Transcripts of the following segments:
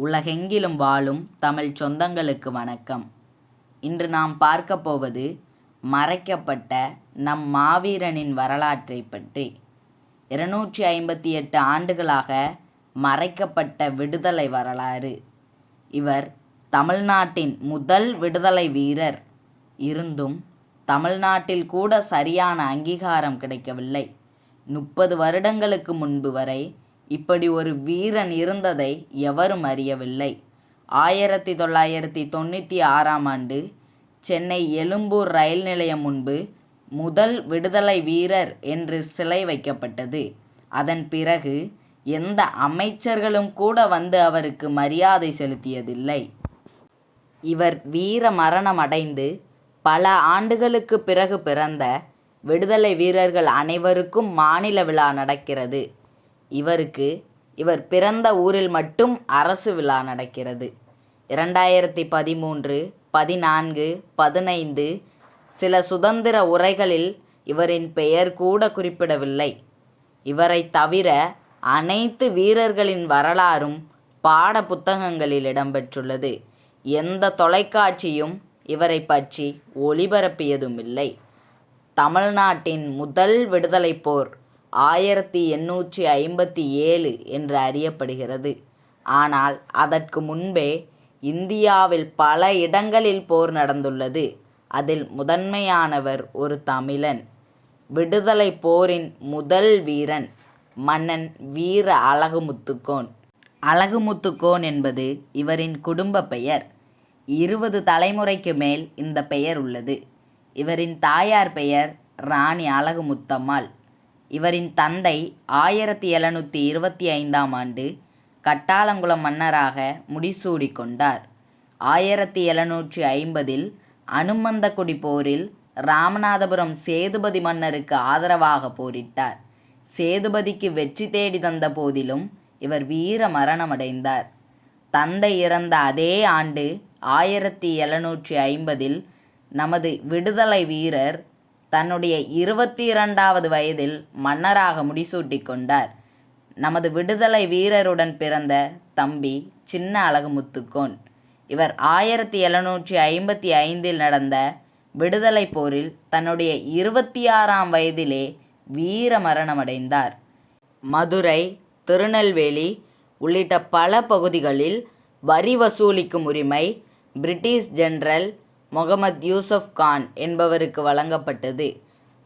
உலகெங்கிலும் வாழும் தமிழ் சொந்தங்களுக்கு வணக்கம். இன்று நாம் பார்க்க போவது மறைக்கப்பட்ட நம் மாவீரனின் வரலாற்றை பற்றி. 258 ஆண்டுகளாக மறைக்கப்பட்ட விடுதலை வரலாறு. இவர் தமிழ்நாட்டின் முதல் விடுதலை வீரர். இருந்தும் தமிழ்நாட்டில் கூட சரியான அங்கீகாரம் கிடைக்கவில்லை. 30 வருடங்களுக்கு முன்பு வரை இப்படி ஒரு வீரன் இருந்ததை எவரும் அறியவில்லை. 1996ஆம் ஆண்டு சென்னை எழும்பூர் ரயில் நிலையம் முன்பு முதல் விடுதலை வீரர் என்று சிலை வைக்கப்பட்டது. அதன் பிறகு எந்த அமைச்சர்களும் கூட வந்து அவருக்கு மரியாதை செலுத்தியதில்லை. இவர் வீர மரணம் அடைந்து பல ஆண்டுகளுக்கு பிறகு பிறந்த விடுதலை வீரர்கள் அனைவருக்கும் மாநில விழா நடக்கிறது. இவர் பிறந்த ஊரில் மட்டும் அரசு விழா நடக்கிறது. 2013, 14, 15 சில சுதந்திர உரைகளில் இவரின் பெயர் கூட குறிப்பிடவில்லை. இவரை தவிர அனைத்து வீரர்களின் வரலாறும் பாட புத்தகங்களில் இடம்பெற்றுள்ளது. எந்த தொலைக்காட்சியும் இவரை பற்றி ஒளிபரப்பியதும் இல்லை. தமிழ்நாட்டின் முதல் விடுதலை போர் 1857 என்று அறியப்படுகிறது. ஆனால் அதற்கு முன்பே இந்தியாவில் பல இடங்களில் போர் நடந்துள்ளது. அதில் முதன்மையானவர் ஒரு தமிழன். விடுதலை போரின் முதல் வீரன் மன்னன் வீர அழகுமுத்துக்கோன். அழகுமுத்துக்கோன் என்பது இவரின் குடும்ப பெயர். 20 தலைமுறைக்கு மேல் இந்த பெயர் உள்ளது. இவரின் தாயார் பெயர் ராணி அழகுமுத்தம்மாள். இவரின் தந்தை 1725ஆம் ஆண்டு கட்டாளங்குளம் மன்னராக முடிசூடி கொண்டார். 1750இல் அனுமந்தக்குடி போரில் ராமநாதபுரம் சேதுபதி மன்னருக்கு ஆதரவாக போரிட்டார். சேதுபதிக்கு வெற்றி தேடி தந்த போதிலும் இவர் வீர மரணமடைந்தார். தந்தை இறந்த அதே ஆண்டு 1750இல் நமது விடுதலை வீரர் தன்னுடைய 22வது வயதில் மன்னராக முடிசூட்டி கொண்டார். நமது விடுதலை வீரருடன் பிறந்த தம்பி சின்ன அழகுமுத்துக்கோன். இவர் 1755இல் நடந்த விடுதலை போரில் தன்னுடைய 26ஆம் வயதிலே வீர மரணமடைந்தார். மதுரை, திருநெல்வேலி உள்ளிட்ட பல பகுதிகளில் வரி வசூலிக்கும் உரிமை பிரிட்டிஷ் ஜெனரல் முகமது யூசுப் கான் என்பவருக்கு வழங்கப்பட்டது.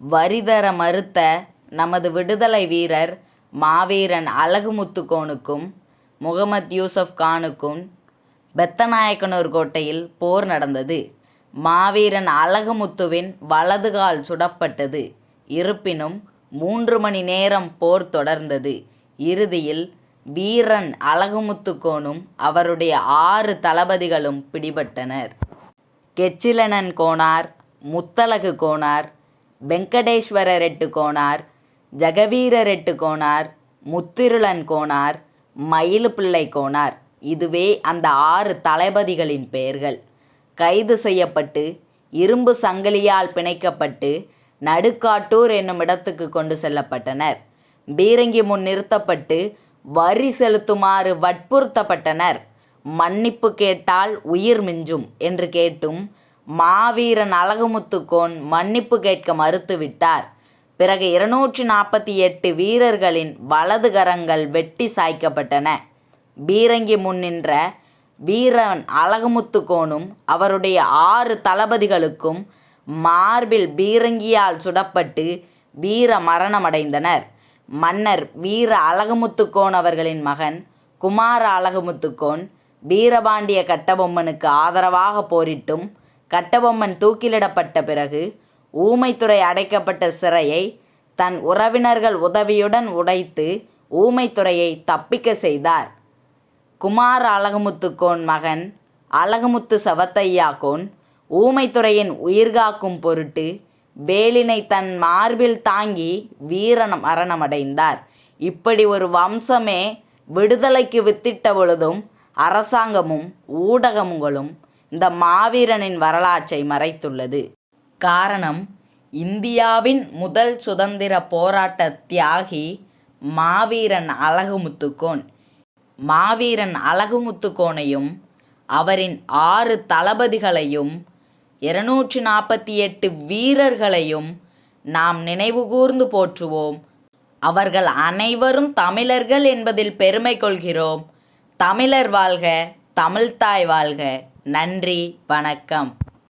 வரி தர மறுத்த நமது விடுதலை வீரர் மாவீரன் அழகுமுத்துக்கோனுக்கும் முகமது யூசுப் கானுக்கும் பெத்தநாயக்கனூர் கோட்டையில் போர் நடந்தது. மாவீரன் அழகுமுத்துவின் வலது கால் சுடப்பட்டது. இருப்பினும் 3 மணி நேரம் போர் தொடர்ந்தது. இறுதியில் வீரன் அழகுமுத்துக்கோனும் அவருடைய 6 தளபதிகளும் பிடிபட்டனர். கெச்சிலனன் கோனார், முத்தழகு கோனார், வெங்கடேஸ்வர ரெட்டு கோனார், ஜெகவீர ரெட்டு கோனார், முத்திருளன் கோனார், மயிலுப்பிள்ளை கோனார். இதுவே அந்த 6 தளபதிகளின் பெயர்கள். கைது செய்யப்பட்டு இரும்பு சங்கிலியால் பிணைக்கப்பட்டு நடுக்காட்டூர் என்னும் இடத்துக்கு கொண்டு செல்லப்பட்டனர். பீரங்கி முன் நிறுத்தப்பட்டு வரி செலுத்துமாறு வற்புறுத்தப்பட்டனர். மன்னிப்பு கேட்டால் உயிர் மிஞ்சும் என்று கேட்டும் மாவீரன் அழகுமுத்துக்கோன் மன்னிப்பு கேட்க மறுத்துவிட்டார். பிறகு 248 வீரர்களின் வலது கரங்கள் வெட்டி சாய்க்கப்பட்டன. பீரங்கி முன் நின்ற வீரன் அழகுமுத்துக்கோனும் அவருடைய 6 தளபதிகளுக்கும் மார்பில் பீரங்கியால் சுடப்பட்டு வீர மரணமடைந்தனர். மன்னர் வீர அழகுமுத்துக்கோன் அவர்களின் மகன் குமார அழகுமுத்துக்கோன் வீரபாண்டிய கட்டபொம்மனுக்கு ஆதரவாக போரிட்டும் கட்டபொம்மன் தூக்கிலிடப்பட்ட பிறகு ஊமைத்துறை அடைக்கப்பட்ட சிறையை தன் உறவினர்கள் உதவியுடன் உடைத்து ஊமைத்துறையை தப்பிக்க செய்தார். குமார அழகுமுத்துக்கோன் மகன் அழகுமுத்து சவத்தையா கோன் ஊமைத்துறையின் உயிர்காக்கும் பொருட்டு வேலினை தன் மார்பில் தாங்கி வீர மரணமடைந்தார். இப்படி ஒரு வம்சமே விடுதலைக்கு வித்திட்ட பொழுதும் அரசாங்கமும் ஊடகங்களும் இந்த மாவீரனின் வரலாற்றை மறைத்துள்ளது. காரணம், இந்தியாவின் முதல் சுதந்திர போராட்ட தியாகி மாவீரன் அழகுமுத்துக்கோன். மாவீரன் அழகுமுத்துக்கோனையும் அவரின் 6 தளபதிகளையும் 248 வீரர்களையும் நாம் நினைவுகூர்ந்து போற்றுவோம். அவர்கள் அனைவரும் தமிழர்கள் என்பதில் பெருமை கொள்கிறோம். தமிழர் வாழ்க, தமிழ்த்தாய் வாழ்க. நன்றி, வணக்கம்.